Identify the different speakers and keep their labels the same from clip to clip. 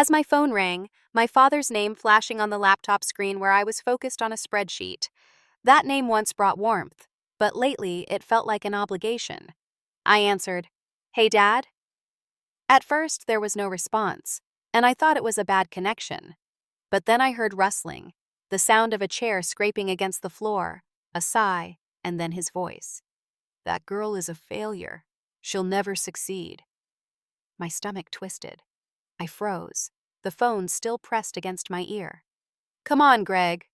Speaker 1: As my phone rang, my father's name flashing on the laptop screen where I was focused on a spreadsheet. That name once brought warmth, but lately it felt like an obligation. I answered, "Hey, Dad?" At first, there was no response, and I thought it was a bad connection. But then I heard rustling, the sound of a chair scraping against the floor, a sigh, and then his voice. "That girl is a failure. She'll never succeed." My stomach twisted. I froze, the phone still pressed against my ear. "Come on, Greg,"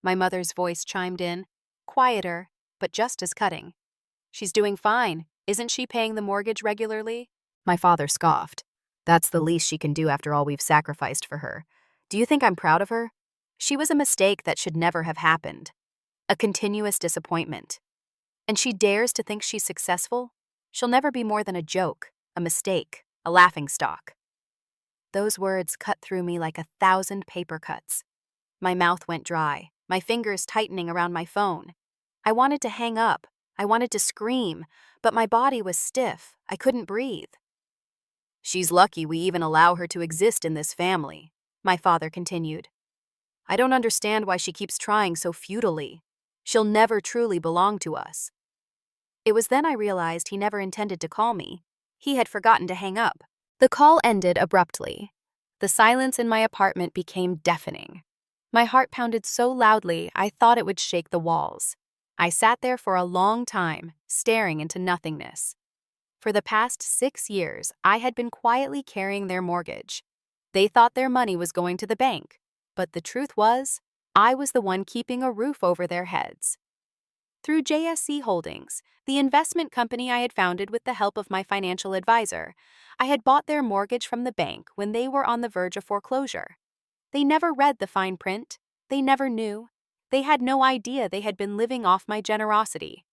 Speaker 1: my mother's voice chimed in, quieter, but just as cutting. "She's doing fine. Isn't she paying the mortgage regularly?" My father scoffed. "That's the least she can do after all we've sacrificed for her. Do you think I'm proud of her? She was a mistake that should never have happened. A continuous disappointment. And she dares to think she's successful? She'll never be more than a joke, a mistake, a laughingstock." Those words cut through me like 1,000 paper cuts. My mouth went dry, my fingers tightening around my phone. I wanted to hang up. I wanted to scream, but my body was stiff. I couldn't breathe. "She's lucky we even allow her to exist in this family," my father continued. "I don't understand why she keeps trying so futilely. She'll never truly belong to us." It was then I realized he never intended to call me. He had forgotten to hang up. The call ended abruptly. The silence in my apartment became deafening. My heart pounded so loudly I thought it would shake the walls. I sat there for a long time, staring into nothingness. For the past 6 years, I had been quietly carrying their mortgage. They thought their money was going to the bank, but the truth was, I was the one keeping a roof over their heads. Through JSC Holdings, the investment company I had founded with the help of my financial advisor, I had bought their mortgage from the bank when they were on the verge of foreclosure. They never read the fine print. They never knew. They had no idea they had been living off my generosity.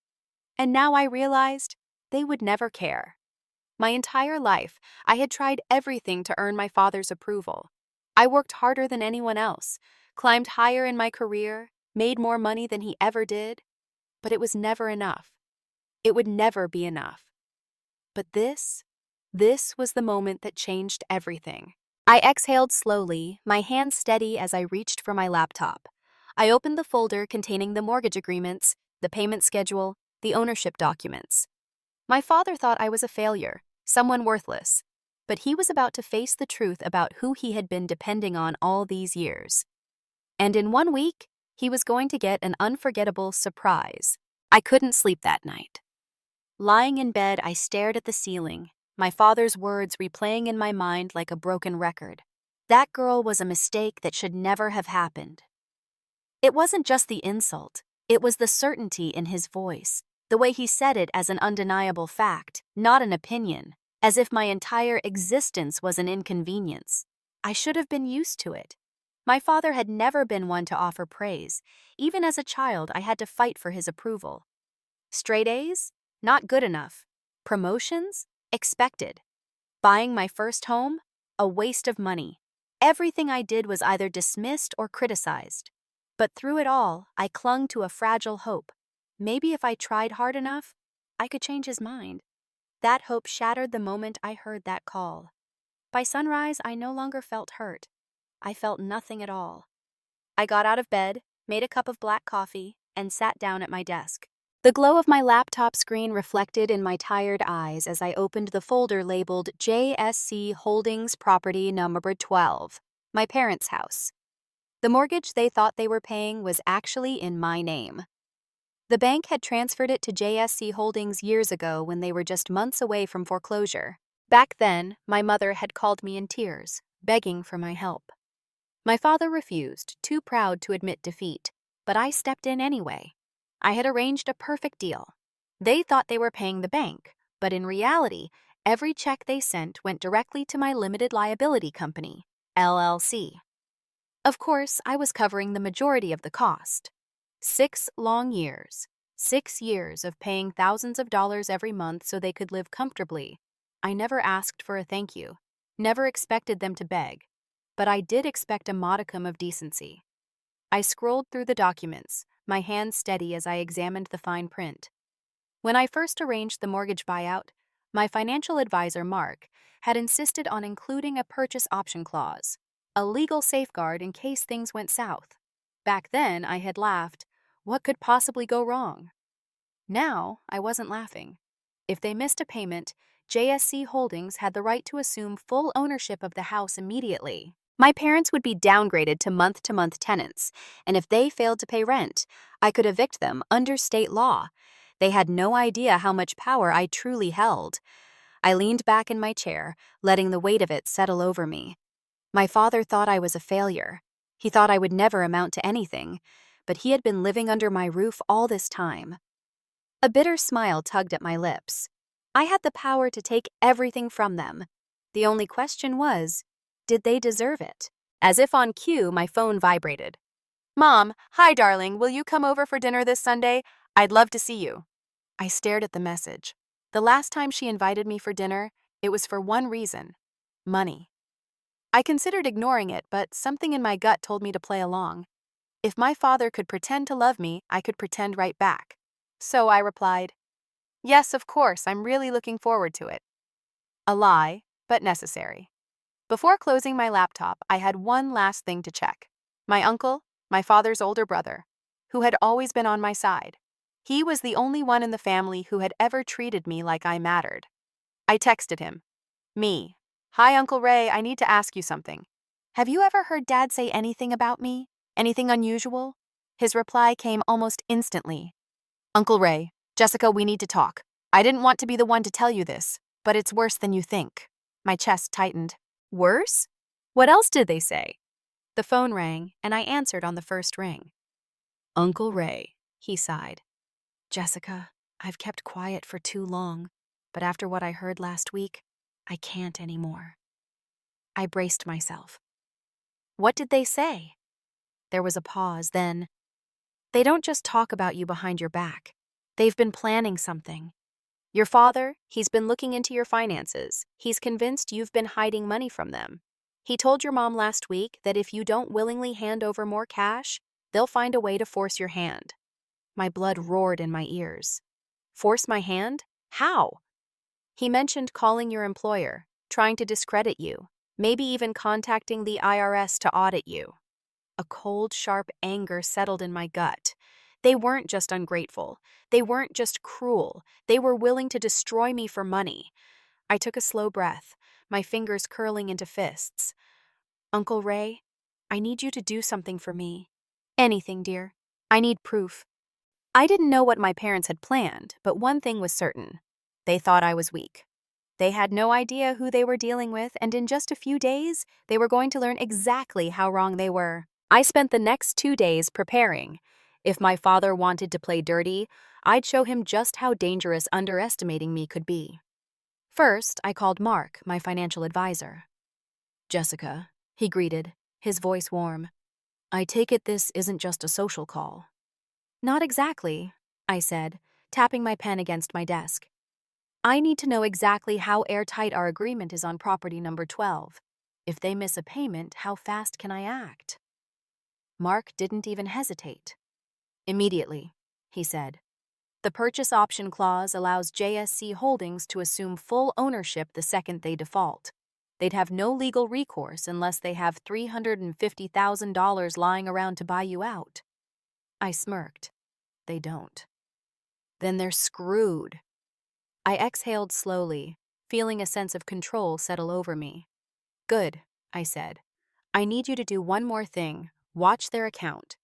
Speaker 1: And now I realized they would never care. My entire life, I had tried everything to earn my father's approval. I worked harder than anyone else, climbed higher in my career, made more money than he ever did. But it was never enough. It would never be enough. But this was the moment that changed everything. I exhaled slowly, my hands steady as I reached for my laptop. I opened the folder containing the mortgage agreements, the payment schedule, the ownership documents. My father thought I was a failure, someone worthless, but he was about to face the truth about who he had been depending on all these years. And in 1 week, he was going to get an unforgettable surprise. I couldn't sleep that night. Lying in bed, I stared at the ceiling, my father's words replaying in my mind like a broken record. That girl was a mistake that should never have happened. It wasn't just the insult, it was the certainty in his voice, the way he said it as an undeniable fact, not an opinion, as if my entire existence was an inconvenience. I should have been used to it. My father had never been one to offer praise. Even as a child, I had to fight for his approval. Straight A's? Not good enough. Promotions? Expected. Buying my first home? A waste of money. Everything I did was either dismissed or criticized. But through it all, I clung to a fragile hope. Maybe if I tried hard enough, I could change his mind. That hope shattered the moment I heard that call. By sunrise, I no longer felt hurt. I felt nothing at all. I got out of bed, made a cup of black coffee, and sat down at my desk. The glow of my laptop screen reflected in my tired eyes as I opened the folder labeled JSC Holdings Property Number 12, my parents' house. The mortgage they thought they were paying was actually in my name. The bank had transferred it to JSC Holdings years ago when they were just months away from foreclosure. Back then, my mother had called me in tears, begging for my help. My father refused, too proud to admit defeat, but I stepped in anyway. I had arranged a perfect deal. They thought they were paying the bank, but in reality, every check they sent went directly to my limited liability company, LLC. Of course, I was covering the majority of the cost. 6 long years. 6 years of paying thousands of dollars every month so they could live comfortably. I never asked for a thank you, never expected them to beg, but I did expect a modicum of decency. I scrolled through the documents, my hands steady as I examined the fine print. When I first arranged the mortgage buyout, My financial advisor, Mark, had insisted on including a purchase option clause, a legal safeguard in case things went south. Back then, I had laughed. What could possibly go wrong? Now, I wasn't laughing. If they missed a payment, JSC Holdings had the right to assume full ownership of the house immediately. My parents would be downgraded to month-to-month tenants, and if they failed to pay rent, I could evict them under state law. They had no idea how much power I truly held. I leaned back in my chair, letting the weight of it settle over me. My father thought I was a failure. He thought I would never amount to anything, but he had been living under my roof all this time. A bitter smile tugged at my lips. I had the power to take everything from them. The only question was, did they deserve it? As if on cue, my phone vibrated. "Mom, hi darling, will you come over for dinner this Sunday? I'd love to see you." I stared at the message. The last time she invited me for dinner, it was for one reason: money. I considered ignoring it, but something in my gut told me to play along. If my father could pretend to love me, I could pretend right back. So I replied, "Yes, of course, I'm really looking forward to it." A lie, but necessary. Before closing my laptop, I had one last thing to check. My uncle, my father's older brother, who had always been on my side. He was the only one in the family who had ever treated me like I mattered. I texted him. Me. "Hi, Uncle Ray, I need to ask you something. Have you ever heard Dad say anything about me? Anything unusual?" His reply came almost instantly. "Uncle Ray, Jessica, we need to talk. I didn't want to be the one to tell you this, but it's worse than you think." My chest tightened. Worse? What else did they say? The phone rang, and I answered on the first ring. "Uncle Ray," he sighed. "Jessica, I've kept quiet for too long, but after what I heard last week, I can't anymore." I braced myself. What did they say? There was a pause, then, "They don't just talk about you behind your back. They've been planning something. Your father, he's been looking into your finances. He's convinced you've been hiding money from them. He told your mom last week that if you don't willingly hand over more cash, they'll find a way to force your hand." My blood roared in my ears. Force my hand? How? "He mentioned calling your employer, trying to discredit you, maybe even contacting the IRS to audit you." A cold, sharp anger settled in my gut. They weren't just ungrateful. They weren't just cruel. They were willing to destroy me for money. I took a slow breath, my fingers curling into fists. "Uncle Ray, I need you to do something for me. Anything, dear. I need proof." I didn't know what my parents had planned, but one thing was certain. They thought I was weak. They had no idea who they were dealing with, and in just a few days, they were going to learn exactly how wrong they were. I spent the next 2 days preparing. If my father wanted to play dirty, I'd show him just how dangerous underestimating me could be. First, I called Mark, my financial advisor. "Jessica," he greeted, his voice warm. "I take it this isn't just a social call." "Not exactly," I said, tapping my pen against my desk. "I need to know exactly how airtight our agreement is on property number 12. If they miss a payment, how fast can I act?" Mark didn't even hesitate. "Immediately," he said. "The purchase option clause allows JSC Holdings to assume full ownership the second they default. They'd have no legal recourse unless they have $350,000 lying around to buy you out." I smirked. They don't. Then they're screwed. I exhaled slowly, feeling a sense of control settle over me. "Good," I said. "I need you to do one more thing. Watch their account.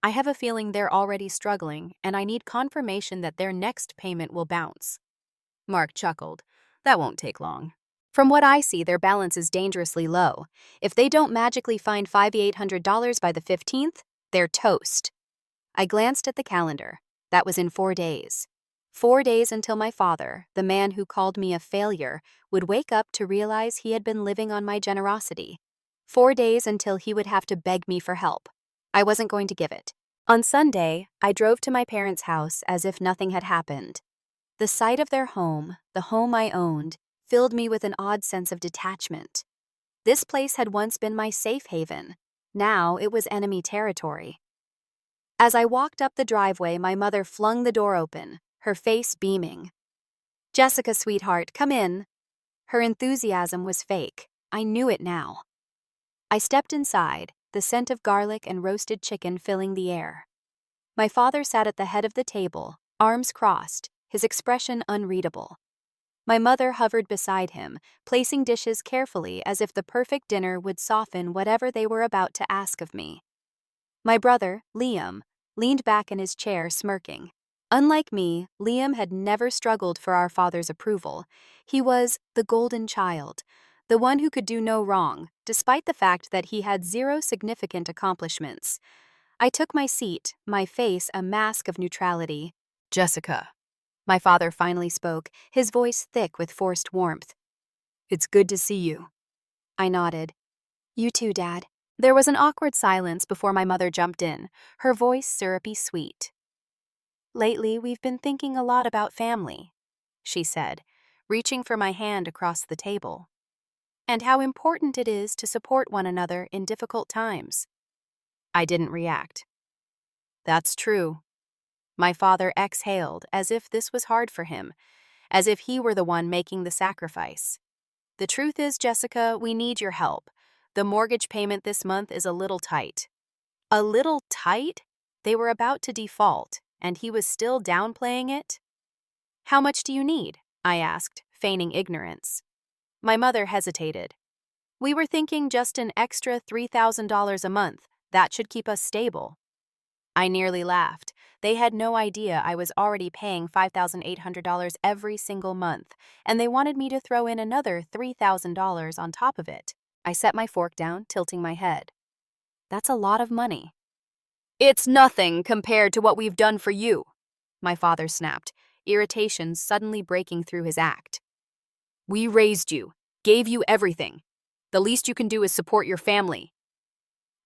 Speaker 1: I have a feeling they're already struggling, and I need confirmation that their next payment will bounce." Mark chuckled. "That won't take long. From what I see, their balance is dangerously low. If they don't magically find $5,800 by the 15th, they're toast." I glanced at the calendar. That was in 4 days. 4 days until my father, the man who called me a failure, would wake up to realize he had been living on my generosity. 4 days until he would have to beg me for help. I wasn't going to give it. On Sunday, I drove to my parents' house as if nothing had happened. The sight of their home, the home I owned, filled me with an odd sense of detachment. This place had once been my safe haven. Now it was enemy territory. As I walked up the driveway, my mother flung the door open, her face beaming. Jessica, sweetheart, come in. Her enthusiasm was fake. I knew it now. I stepped inside, the scent of garlic and roasted chicken filling the air. My father sat at the head of the table, arms crossed, his expression unreadable. My mother hovered beside him, placing dishes carefully as if the perfect dinner would soften whatever they were about to ask of me. My brother, Liam, leaned back in his chair smirking. Unlike me, Liam had never struggled for our father's approval. He was the golden child, the one who could do no wrong, despite the fact that he had zero significant accomplishments. I took my seat, my face a mask of neutrality. Jessica. My father finally spoke, his voice thick with forced warmth. It's good to see you. I nodded. You too, Dad. There was an awkward silence before my mother jumped in, her voice syrupy sweet. Lately, we've been thinking a lot about family, she said, reaching for my hand across the table, and how important it is to support one another in difficult times. I didn't react. That's true. My father exhaled as if this was hard for him, as if he were the one making the sacrifice. The truth is, Jessica, we need your help. The mortgage payment this month is a little tight. A little tight? They were about to default, and he was still downplaying it? How much do you need? I asked, feigning ignorance. My mother hesitated. We were thinking just an extra $3,000 a month. That should keep us stable. I nearly laughed. They had no idea I was already paying $5,800 every single month, and they wanted me to throw in another $3,000 on top of it. I set my fork down, tilting my head. That's a lot of money. It's nothing compared to what we've done for you, my father snapped, irritation suddenly breaking through his act. We raised you, gave you everything. The least you can do is support your family.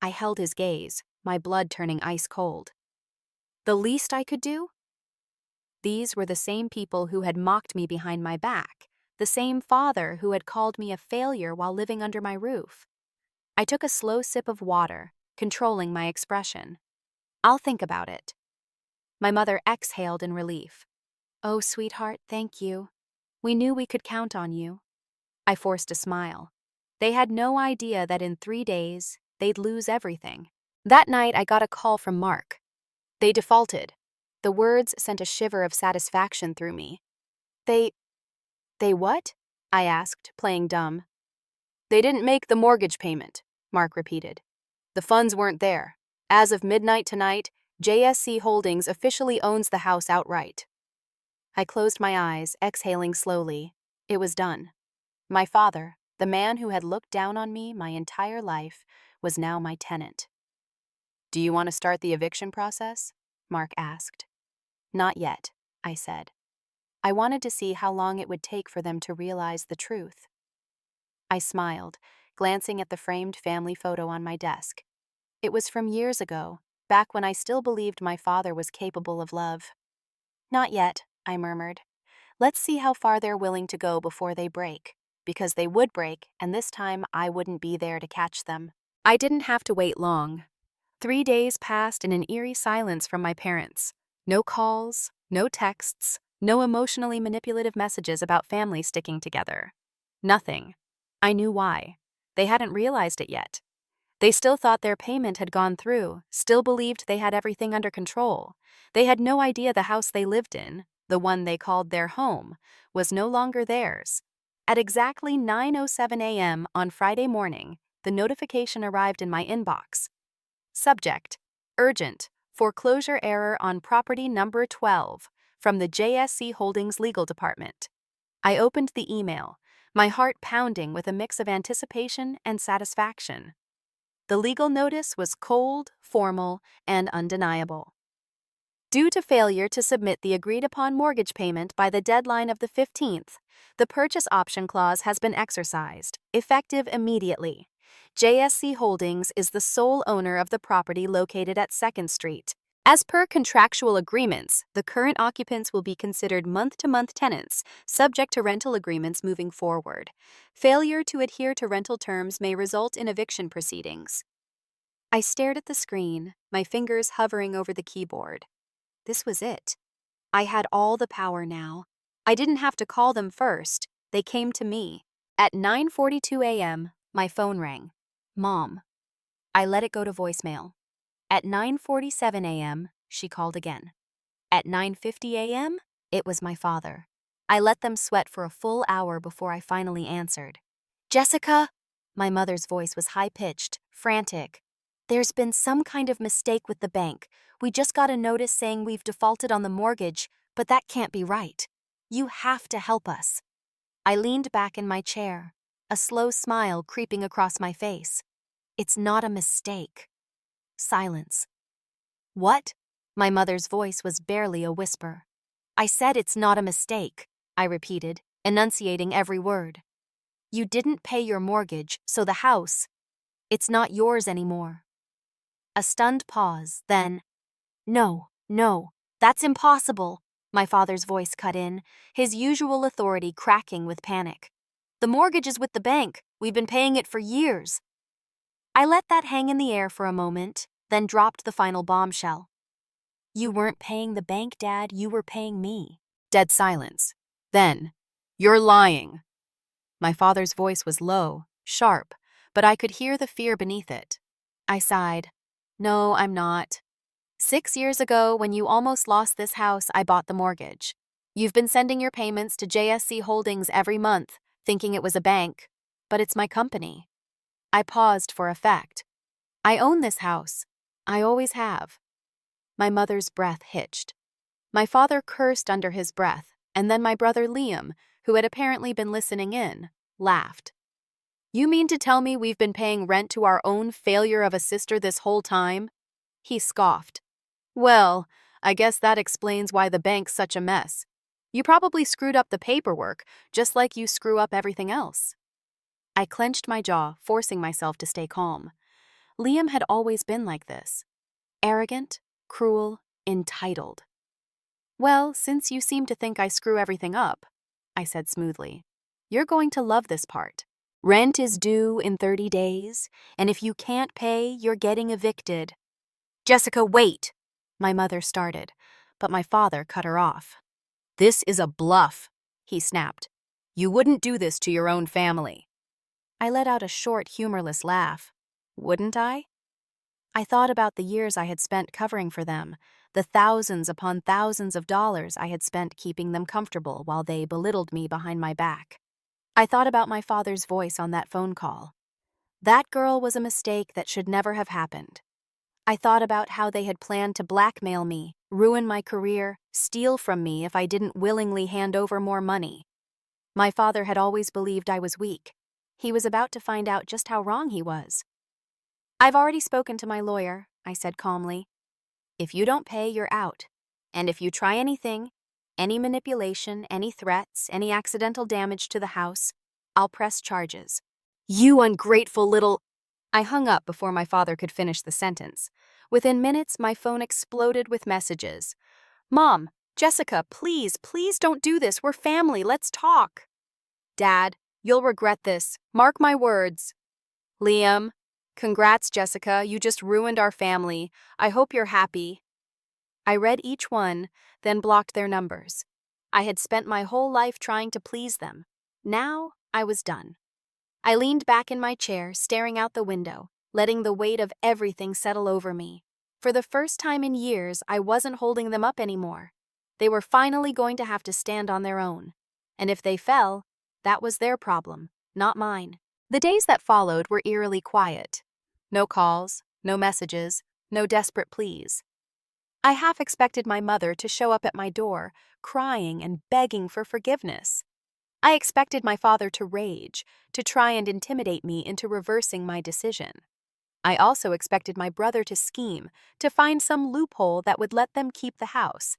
Speaker 1: I held his gaze, my blood turning ice cold. The least I could do? These were the same people who had mocked me behind my back, the same father who had called me a failure while living under my roof. I took a slow sip of water, controlling my expression. I'll think about it. My mother exhaled in relief. Oh, sweetheart, thank you. We knew we could count on you. I forced a smile. They had no idea that in 3 days, they'd lose everything. That night, I got a call from Mark. They defaulted. The words sent a shiver of satisfaction through me. They what? I asked, playing dumb. They didn't make the mortgage payment, Mark repeated. The funds weren't there. As of midnight tonight, JSC Holdings officially owns the house outright. I closed my eyes, exhaling slowly. It was done. My father, the man who had looked down on me my entire life, was now my tenant. Do you want to start the eviction process? Mark asked. Not yet, I said. I wanted to see how long it would take for them to realize the truth. I smiled, glancing at the framed family photo on my desk. It was from years ago, back when I still believed my father was capable of love. Not yet, I murmured. Let's see how far they're willing to go before they break, because they would break, and this time I wouldn't be there to catch them. I didn't have to wait long. 3 days passed in an eerie silence from my parents. No calls, no texts, no emotionally manipulative messages about family sticking together. Nothing. I knew why. They hadn't realized it yet. They still thought their payment had gone through, still believed they had everything under control. They had no idea the house they lived in, the one they called their home, was no longer theirs. At exactly 9:07 a.m. on Friday morning, the notification arrived in my inbox. Subject: Urgent, foreclosure error on property number 12, from the JSC Holdings Legal Department. I opened the email, my heart pounding with a mix of anticipation and satisfaction. The legal notice was cold, formal, and undeniable. Due to failure to submit the agreed-upon mortgage payment by the deadline of the 15th, the purchase option clause has been exercised, effective immediately. JSC Holdings is the sole owner of the property located at 2nd Street. As per contractual agreements, the current occupants will be considered month-to-month tenants, subject to rental agreements moving forward. Failure to adhere to rental terms may result in eviction proceedings. I stared at the screen, my fingers hovering over the keyboard. This was it. I had all the power now. I didn't have to call them first, they came to me. At 9:42 a.m., my phone rang. Mom. I let it go to voicemail. At 9:47 a.m., she called again. At 9:50 a.m., it was my father. I let them sweat for a full hour before I finally answered. Jessica? My mother's voice was high-pitched, frantic. There's been some kind of mistake with the bank. We just got a notice saying we've defaulted on the mortgage, but that can't be right. You have to help us. I leaned back in my chair, a slow smile creeping across my face. It's not a mistake. Silence. What? My mother's voice was barely a whisper. I said it's not a mistake, I repeated, enunciating every word. You didn't pay your mortgage, so the house, it's not yours anymore. A stunned pause, then, No, that's impossible, my father's voice cut in, his usual authority cracking with panic. The mortgage is with the bank. We've been paying it for years. I let that hang in the air for a moment, then dropped the final bombshell. You weren't paying the bank, Dad, you were paying me. Dead silence. Then, you're lying. My father's voice was low, sharp, but I could hear the fear beneath it. I sighed. No, I'm not. 6 years ago, when you almost lost this house, I bought the mortgage. You've been sending your payments to JSC Holdings every month, thinking it was a bank, but it's my company. I paused for effect. I own this house. I always have. My mother's breath hitched. My father cursed under his breath, and then my brother Liam, who had apparently been listening in, laughed. You mean to tell me we've been paying rent to our own failure of a sister this whole time? He scoffed. Well, I guess that explains why the bank's such a mess. You probably screwed up the paperwork, just like you screw up everything else. I clenched my jaw, forcing myself to stay calm. Liam had always been like this. Arrogant, cruel, entitled. Well, since you seem to think I screw everything up, I said smoothly, you're going to love this part. Rent is due in 30 days, and if you can't pay, you're getting evicted. Jessica, wait! My mother started, but my father cut her off. This is a bluff, he snapped. You wouldn't do this to your own family. I let out a short, humorless laugh. Wouldn't I? I thought about the years I had spent covering for them, the thousands upon thousands of dollars I had spent keeping them comfortable while they belittled me behind my back. I thought about my father's voice on that phone call. That girl was a mistake that should never have happened. I thought about how they had planned to blackmail me, ruin my career, steal from me if I didn't willingly hand over more money. My father had always believed I was weak. He was about to find out just how wrong he was. I've already spoken to my lawyer, I said calmly. If you don't pay, you're out. And if you try anything, any manipulation, any threats, any accidental damage to the house, I'll press charges. You ungrateful little... I hung up before my father could finish the sentence. Within minutes, my phone exploded with messages. Mom, Jessica, please don't do this. We're family. Let's talk. Dad, you'll regret this. Mark my words. Liam, congrats, Jessica. You just ruined our family. I hope you're happy. I read each one, then blocked their numbers. I had spent my whole life trying to please them. Now, I was done. I leaned back in my chair, staring out the window, letting the weight of everything settle over me. For the first time in years, I wasn't holding them up anymore. They were finally going to have to stand on their own. And if they fell, that was their problem, not mine. The days that followed were eerily quiet. No calls, no messages, no desperate pleas. I half expected my mother to show up at my door, crying and begging for forgiveness. I expected my father to rage, to try and intimidate me into reversing my decision. I also expected my brother to scheme, to find some loophole that would let them keep the house.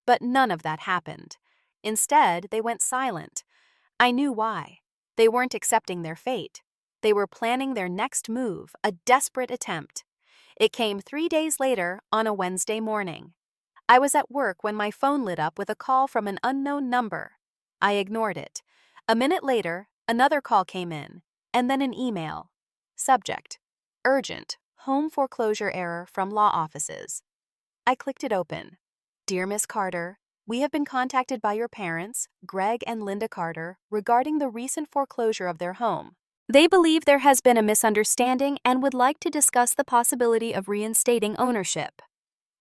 Speaker 1: But none of that happened. Instead, they went silent. I knew why. They weren't accepting their fate. They were planning their next move, a desperate attempt. It came 3 days later, on a Wednesday morning. I was at work when my phone lit up with a call from an unknown number. I ignored it. A minute later, another call came in, and then an email. Subject: Urgent, home foreclosure error from law offices. I clicked it open. Dear Miss Carter, We have been contacted by your parents, Greg and Linda Carter, regarding the recent foreclosure of their home. They believe there has been a misunderstanding and would like to discuss the possibility of reinstating ownership.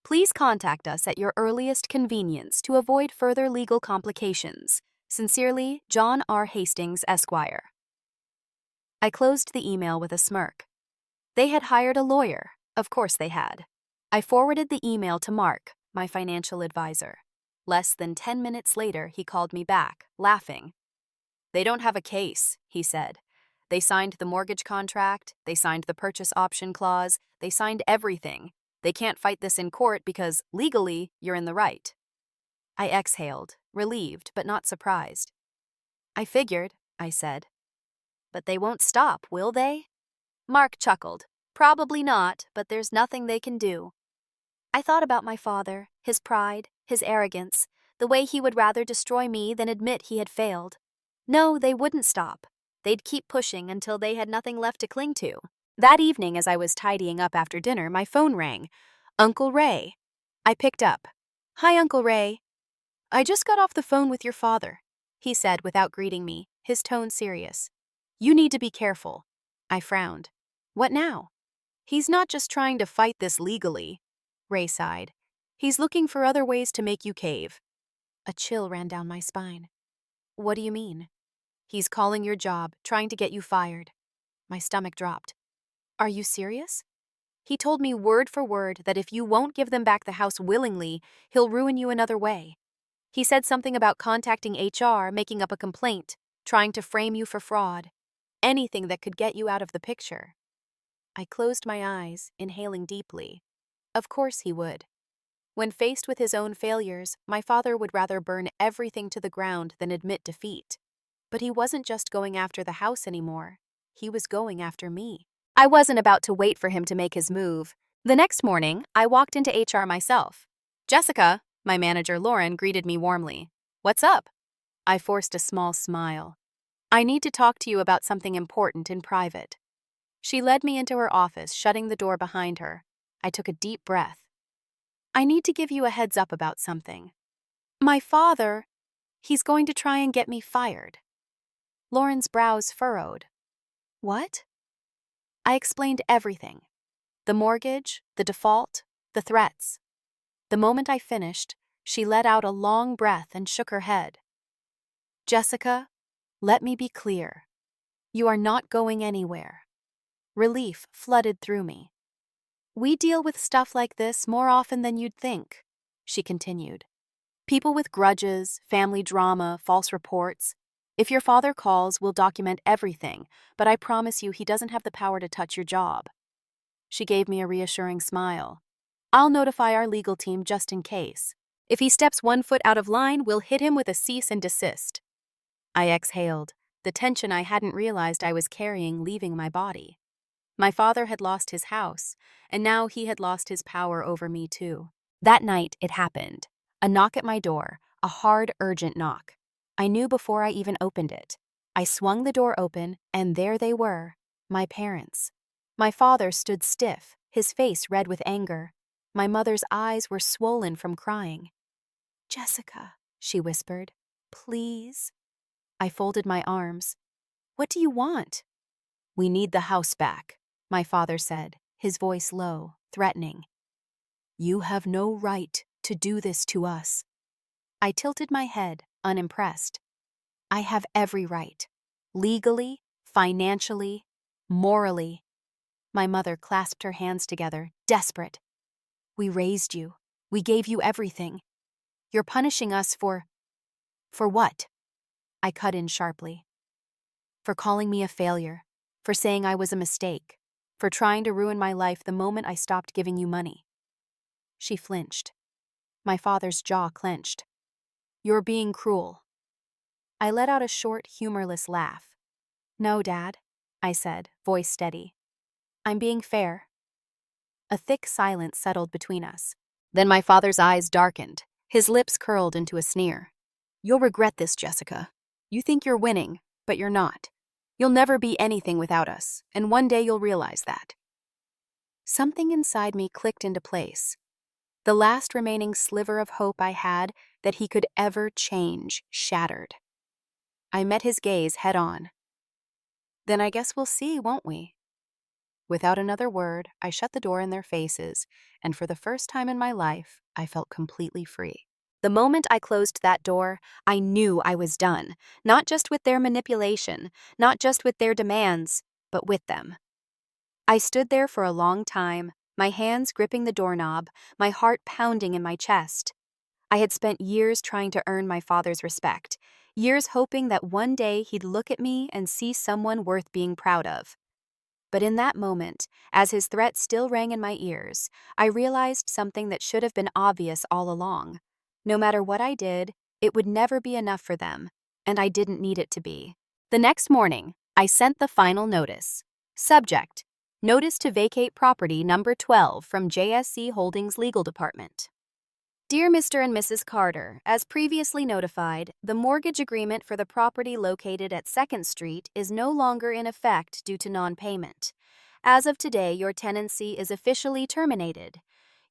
Speaker 1: Please contact us at your earliest convenience to avoid further legal complications. Sincerely, John R. Hastings, Esquire. I closed the email with a smirk. They had hired a lawyer. Of course they had. I forwarded the email to Mark, my financial advisor. Less than 10 minutes later, he called me back, laughing. They don't have a case, he said. They signed the mortgage contract, they signed the purchase option clause, they signed everything. They can't fight this in court because, legally, you're in the right. I exhaled, relieved but not surprised. I figured, I said. But they won't stop, will they? Mark chuckled. Probably not, but there's nothing they can do. I thought about my father, his pride, his arrogance, the way he would rather destroy me than admit he had failed. No, they wouldn't stop. They'd keep pushing until they had nothing left to cling to. That evening, as I was tidying up after dinner, my phone rang. Uncle Ray. I picked up. Hi, Uncle Ray. I just got off the phone with your father, he said without greeting me, his tone serious. You need to be careful. I frowned. What now? He's not just trying to fight this legally, Ray sighed. He's looking for other ways to make you cave. A chill ran down my spine. What do you mean? He's calling your job, trying to get you fired. My stomach dropped. Are you serious? He told me word for word that if you won't give them back the house willingly, he'll ruin you another way. He said something about contacting HR, making up a complaint, trying to frame you for fraud. Anything that could get you out of the picture. I closed my eyes, inhaling deeply. Of course he would. When faced with his own failures, my father would rather burn everything to the ground than admit defeat. But he wasn't just going after the house anymore. He was going after me. I wasn't about to wait for him to make his move. The next morning, I walked into HR myself. Jessica, my manager Lauren, greeted me warmly. What's up? I forced a small smile. I need to talk to you about something important in private. She led me into her office, shutting the door behind her. I took a deep breath. I need to give you a heads up about something. My father, he's going to try and get me fired. Lauren's brows furrowed. What? I explained everything. The mortgage, the default, the threats. The moment I finished, she let out a long breath and shook her head. Jessica, let me be clear. You are not going anywhere. Relief flooded through me. We deal with stuff like this more often than you'd think, she continued. People with grudges, family drama, false reports. If your father calls, we'll document everything, but I promise you he doesn't have the power to touch your job. She gave me a reassuring smile. I'll notify our legal team just in case. If he steps 1 foot out of line, we'll hit him with a cease and desist. I exhaled, the tension I hadn't realized I was carrying leaving my body. My father had lost his house, and now he had lost his power over me too. That night, it happened. A knock at my door, a hard, urgent knock. I knew before I even opened it. I swung the door open, and there they were, my parents. My father stood stiff, his face red with anger. My mother's eyes were swollen from crying. Jessica, she whispered, please. I folded my arms. What do you want? We need the house back, my father said, his voice low, threatening. You have no right to do this to us. I tilted my head, unimpressed. I have every right. Legally, financially, morally. My mother clasped her hands together, desperate. We raised you. We gave you everything. You're punishing us for what? I cut in sharply. For calling me a failure, for saying I was a mistake, for trying to ruin my life the moment I stopped giving you money. She flinched. My father's jaw clenched. You're being cruel. I let out a short, humorless laugh. No, Dad, I said, voice steady. I'm being fair. A thick silence settled between us. Then my father's eyes darkened, his lips curled into a sneer. You'll regret this, Jessica. You think you're winning, but you're not. You'll never be anything without us, and one day you'll realize that. Something inside me clicked into place. The last remaining sliver of hope I had that he could ever change shattered. I met his gaze head on. Then I guess we'll see, won't we? Without another word, I shut the door in their faces, and for the first time in my life, I felt completely free. The moment I closed that door, I knew I was done, not just with their manipulation, not just with their demands, but with them. I stood there for a long time, my hands gripping the doorknob, my heart pounding in my chest. I had spent years trying to earn my father's respect, years hoping that one day he'd look at me and see someone worth being proud of. But in that moment, as his threat still rang in my ears, I realized something that should have been obvious all along. No matter what I did, it would never be enough for them, and I didn't need it to be. The next morning, I sent the final notice. Subject: Notice to vacate property number 12 from JSC Holdings Legal Department. Dear Mr. and Mrs. Carter, as previously notified, the mortgage agreement for the property located at 2nd Street is no longer in effect due to non-payment. As of today, your tenancy is officially terminated.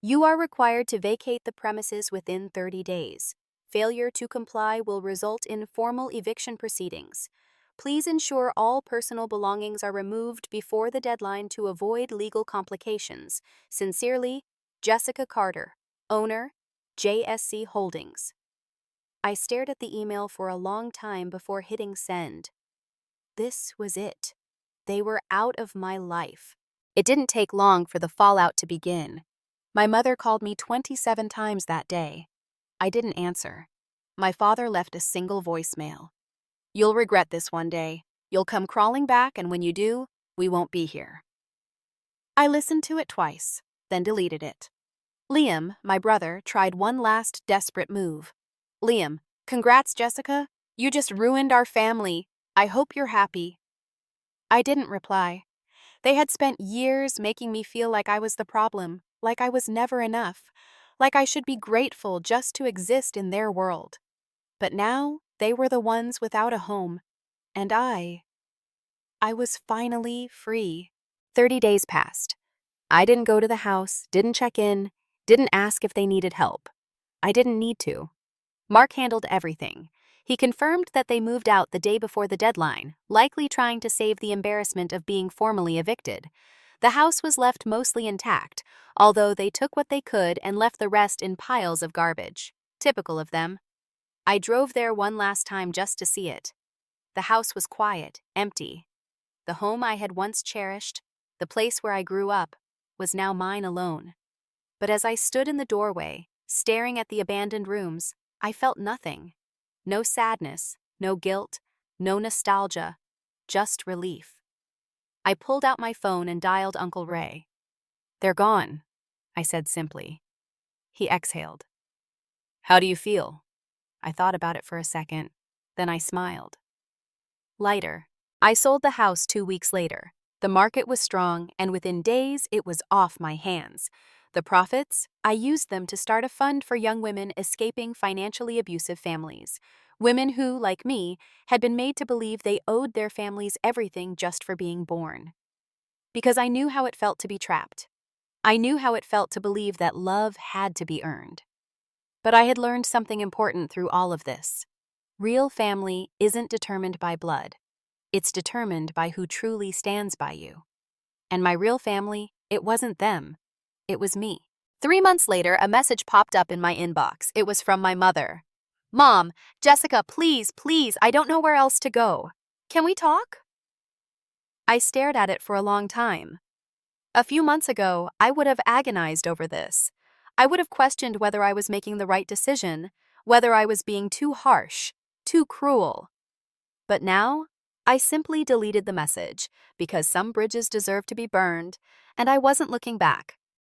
Speaker 1: You are required to vacate the premises within 30 days. Failure to comply will result in formal eviction proceedings. Please ensure all personal belongings are removed before the deadline to avoid legal complications. Sincerely, Jessica Carter, owner, JSC Holdings. I stared at the email for a long time before hitting send. This was it. They were out of my life. It didn't take long for the fallout to begin. My mother called me 27 times that day. I didn't answer. My father left a single voicemail. You'll regret this one day. You'll come crawling back, and when you do, we won't be here. I listened to it twice, then deleted it. Liam, my brother, tried one last desperate move. Liam: Congrats, Jessica. You just ruined our family. I hope you're happy. I didn't reply. They had spent years making me feel like I was the problem, like I was never enough, like I should be grateful just to exist in their world. But now, they were the ones without a home, and I was finally free. 30 days passed. I didn't go to the house, didn't check in, didn't ask if they needed help. I didn't need to. Mark handled everything. He confirmed that they moved out the day before the deadline, likely trying to save the embarrassment of being formally evicted. The house was left mostly intact, although they took what they could and left the rest in piles of garbage. Typical of them. I drove there one last time just to see it. The house was quiet, empty. The home I had once cherished, the place where I grew up, was now mine alone. But as I stood in the doorway, staring at the abandoned rooms, I felt nothing. No sadness, no guilt, no nostalgia, just relief. I pulled out my phone and dialed Uncle Ray. They're gone, I said simply. He exhaled. How do you feel? I thought about it for a second, then I smiled. Lighter. I sold the house 2 weeks later. The market was strong, and within days it was off my hands. The profits, I used them to start a fund for young women escaping financially abusive families. Women who, like me, had been made to believe they owed their families everything just for being born. Because I knew how it felt to be trapped. I knew how it felt to believe that love had to be earned. But I had learned something important through all of this. Real family isn't determined by blood. It's determined by who truly stands by you. And my real family, it wasn't them. It was me. 3 months later, a message popped up in my inbox. It was from my mother. Mom, Jessica, please, I don't know where else to go. Can we talk? I stared at it for a long time. A few months ago, I would have agonized over this. I would have questioned whether I was making the right decision, whether I was being too harsh, too cruel. But now, I simply deleted the message because some bridges deserve to be burned, and I wasn't looking back.